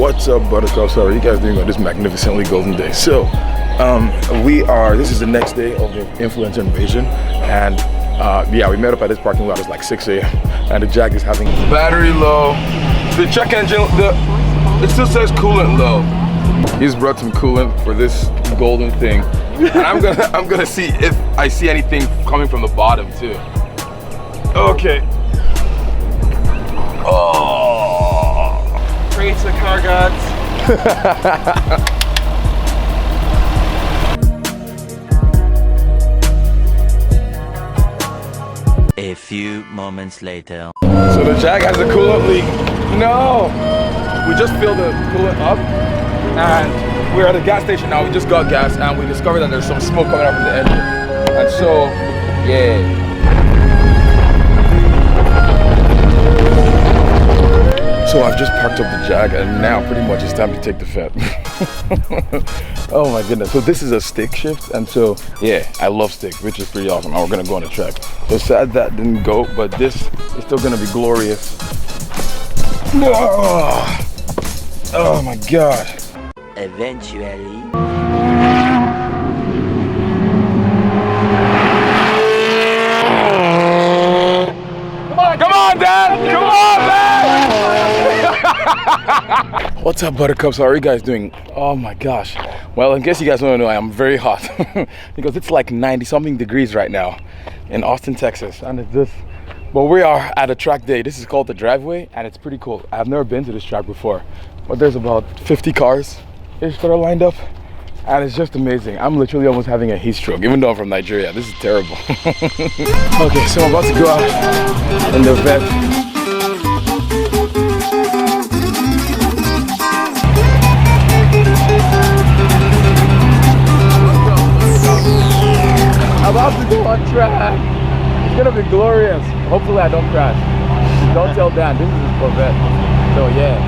What's up, buttercups? How are you guys doing on this magnificently golden day? So this is the next day of the influencer invasion, and yeah, we met up at this parking lot. It's like 6 a.m. and the Jag is having battery low. The check engine, it still says coolant low. He's brought some coolant for this golden thing, and I'm gonna see if I see anything coming from the bottom too. Okay. Oh. Bring it to the car gods. A few moments later. So the Jag has a coolant leak. No! We just filled the coolant up and we're at a gas station now. We just got gas and we discovered that there's some smoke coming out from the engine. And so, yeah. So I've just parked up the Jag and now pretty much it's time to take the Fed. Oh my goodness. So this is a stick shift, and so yeah, I love sticks, which is pretty awesome. And we're gonna go on the track. So sad that didn't go, but this is still gonna be glorious. Oh my god. Eventually. Come on, Dad! Come on, Dad! What's up, buttercups? How are you guys doing? Oh my gosh. Well, in case you guys want to know, I am very hot because it's like 90-something degrees right now in Austin, Texas, and it's just. But we are at a track day. This is called the driveway, and it's pretty cool. I've never been to this track before, but there's about 50 cars that are lined up, and it's just amazing. I'm literally almost having a heat stroke, even though I'm from Nigeria. This is terrible. Okay, so I'm about to go out in the vet. I'm about to go on track. It's gonna be glorious. Hopefully I don't crash. Don't tell Dan, this is his Corvette. So yeah.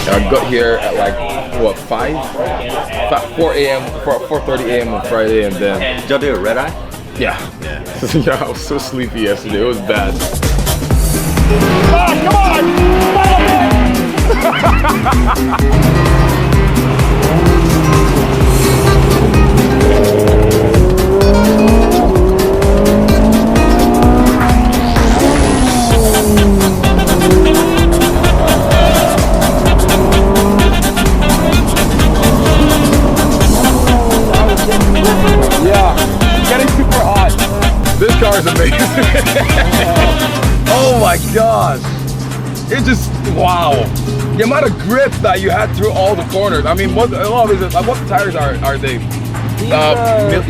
I got here at like, what, 4 a.m., 4:30 a.m. on Friday, and then... Did y'all do a red eye? Yeah. Yeah, I was so sleepy yesterday, it was bad. This car is amazing. Oh my god. It just, wow. The amount of grip that you had through all the corners. I mean, what tires are they?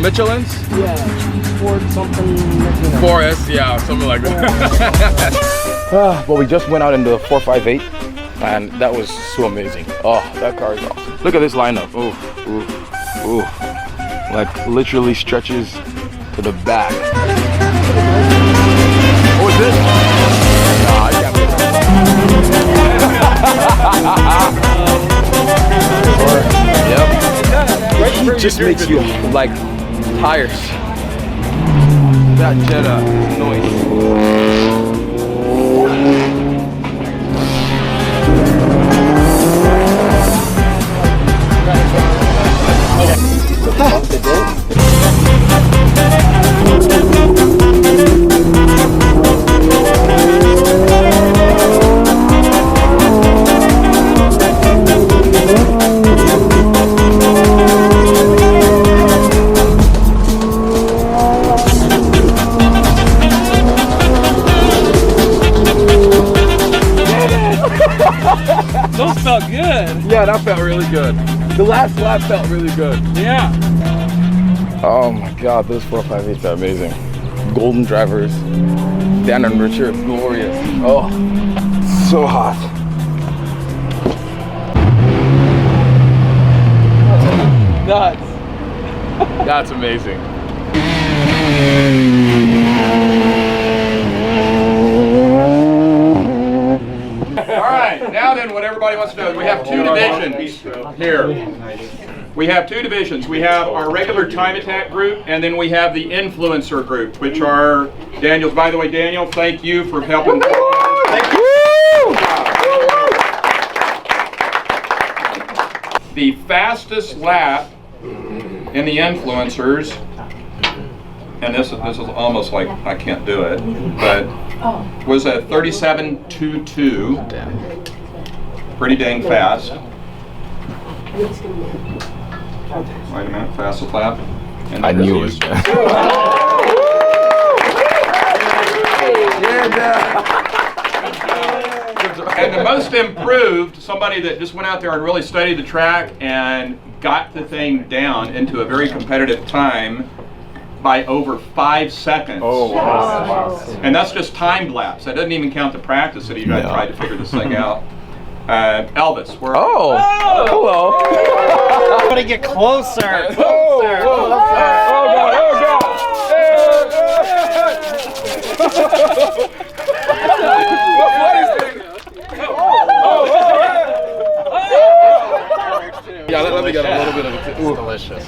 Michelin's? Yeah, Ford something. 4S, yeah, something like that. But we just went out in the 458 and that was so amazing. Oh, that car is awesome. Look at this lineup. Oh, like literally stretches to the back. What was this? Nah, I can't Yep. He just makes you like tires. That Jetta is noise. Those felt good. Yeah, that felt really good. The last lap felt really good. Yeah. Oh my God, those 458s are amazing. Golden drivers. Dan and Richard, glorious. Oh, so hot. Nuts. That's amazing. All right, now then, what everybody wants to know is we have two divisions here. We have two divisions. We have our regular time attack group, and then we have the influencer group, which are Daniel's. By the way, Daniel, thank you for helping. Thank you. The fastest lap in the influencers, and this is almost like I can't do it, but was a 37.22. Pretty dang fast. Wait a minute, fastest lap. And I knew it. And the most improved, somebody that just went out there and really studied the track and got the thing down into a very competitive time by over 5 seconds. Oh, wow. And that's just timed laps. That doesn't even count the practice that he tried to figure this thing out. Elvis, where are you? Hello. I'm gonna get closer. Oh God, Yeah, let me get a little bit of it. It's delicious.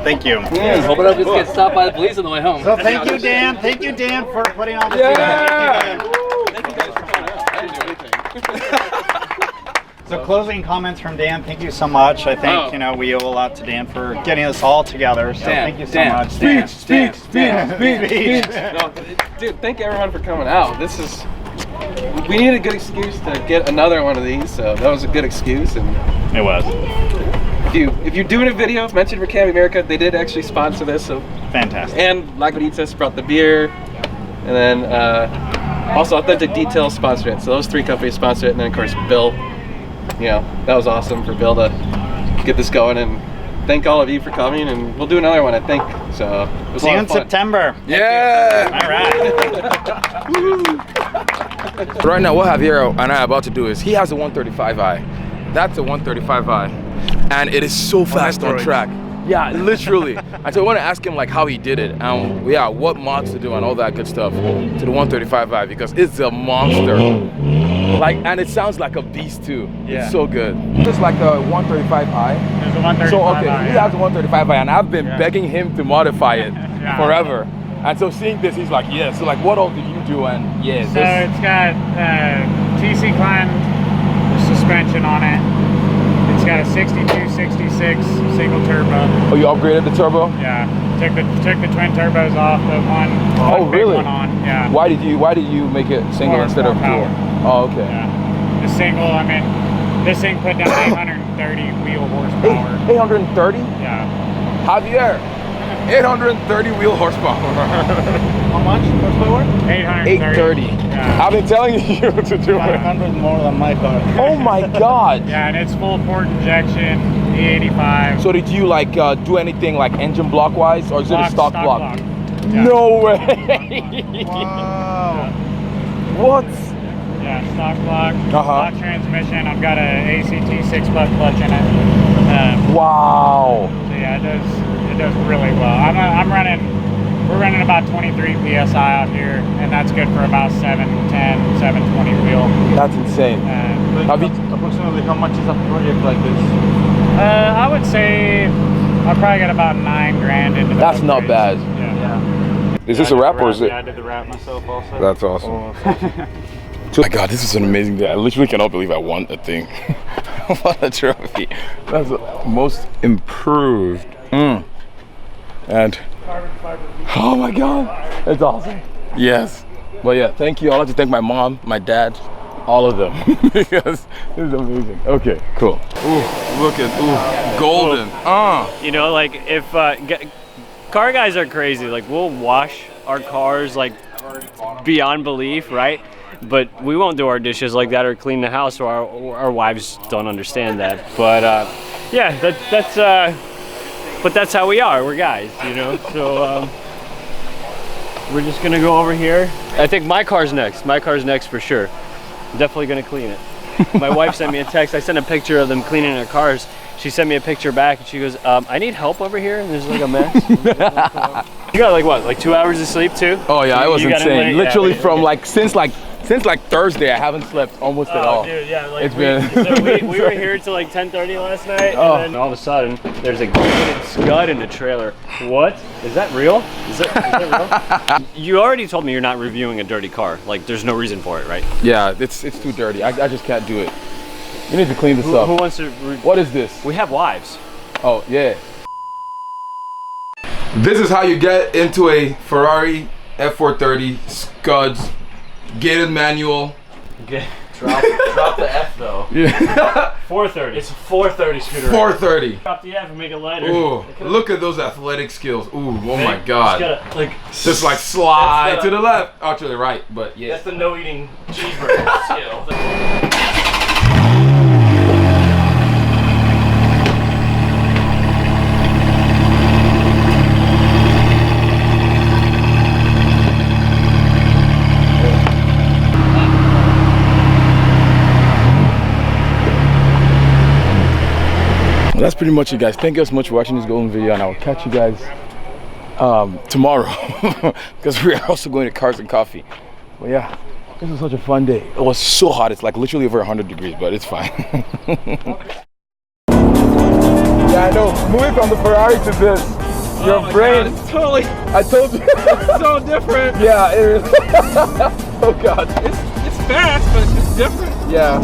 Thank you. Hope I don't just get stopped by the police on the way home. So thank you, Dan. Thank you, Dan, for putting on this. Yeah. Thank you guys for coming out. I didn't do anything. So closing comments from Dan. Thank you so much. I think we owe a lot to Dan for getting us all together. So thank you so much. Speech. No, dude, thank everyone for coming out. We need a good excuse to get another one of these, so that was a good excuse. And it was. If you're doing a video, mention for Cam America, they did actually sponsor this, so fantastic. And Lagunitas brought the beer, and then also Authentic Details sponsored it. So those three companies sponsored it, and then of course Bill. That was awesome for Bill to get this going, and thank all of you for coming, and we'll do another one, I think. So it was see you in September. Yeah. All right. Right now, what Javier and I are about to do is he has a 135i. That's a 135i, and it is so fast on track. Yeah, literally. And so I want to ask him like how he did it, and what mods to do and all that good stuff to the 135i, because it's a monster. And it sounds like a beast too. Yeah. It's so good. Just like the 135i. There's a 135i. So okay, he has a 135i, and I've been begging him to modify it forever. And so seeing this, he's like, yeah. So like, what all did you do? And So it's got TC Clan suspension on it. It's got a 6266 single turbo. Oh, you upgraded the turbo? Yeah. Took the twin turbos off, the one big one on. Yeah. Why did you make it single instead of dual? Oh, okay. Yeah. The single, I mean, this thing put down 830 wheel horsepower. 830? Yeah. Javier, 830 wheel horsepower. How much horsepower? 830. Yeah. I've been telling you to do it. 500 more than my car. Oh my God. Yeah, and it's full port injection, E85. So did you like do anything like engine block wise, or is it a stock block? Yeah. No way. Wow. What? Yeah, stock block, stock transmission. I've got a ACT 6-buck clutch in it. Wow. So yeah, it does really well. We're running about 23 PSI out here, and that's good for about 710, 720 wheel. That's insane. Approximately how much is a project like this? I would say I probably got about $9 grand into That's not bad. Yeah. Is this a wrap or is it? Yeah, I did the wrap myself also. That's awesome. Oh my God, this is an amazing day. I literally cannot believe I won a thing. What a trophy. That's the most improved. And oh my God, it's awesome. Yes. Well, yeah, thank you. I'd like to thank my mom, my dad, all of them, because this is amazing. Okay, cool. Ooh, look at, golden. Like if car guys are crazy, like we'll wash our cars like beyond belief, right? But we won't do our dishes like that or clean the house, or our wives don't understand that. But yeah, that's but that's how we are. We're guys, you know. So we're just gonna go over here. I think my car's next. My car's next for sure. I'm definitely gonna clean it. My wife sent me a text. I sent a picture of them cleaning their cars. She sent me a picture back and she goes, I need help over here. And there's like a mess. You got like what, like 2 hours of sleep too? Oh yeah, I was insane. Literally from like since like Thursday, I haven't slept almost at all. Dude, yeah, like it's been. So we were here till like 10:30 last night, and then all of a sudden there's a gated scud in the trailer. What? Is that real? Is that real? You already told me you're not reviewing a dirty car. Like there's no reason for it, right? Yeah, it's too dirty. I just can't do it. You need to clean this up. Who wants to? What is this? We have wives. Oh yeah. This is how you get into a Ferrari F430 scuds, gated manual. Okay. Drop the F though. Yeah. 430. It's a 430 scooter. 430. Drop the F and make it lighter. Ooh, look at those athletic skills. Ooh, oh my God. Just like slide to the left, or to the right, but yeah. That's the no eating cheeseburger skill. That's pretty much it, guys. Thank you so much for watching this golden video, and I will catch you guys tomorrow because we are also going to Cars and Coffee. But yeah, this was such a fun day. It was so hot. It's like literally over 100 degrees, but it's fine. Yeah, I know. Moving from the Ferrari to this, your brain. God, totally. I told you. It's so different. Yeah, it is. Oh God. It's fast, but it's different. Yeah.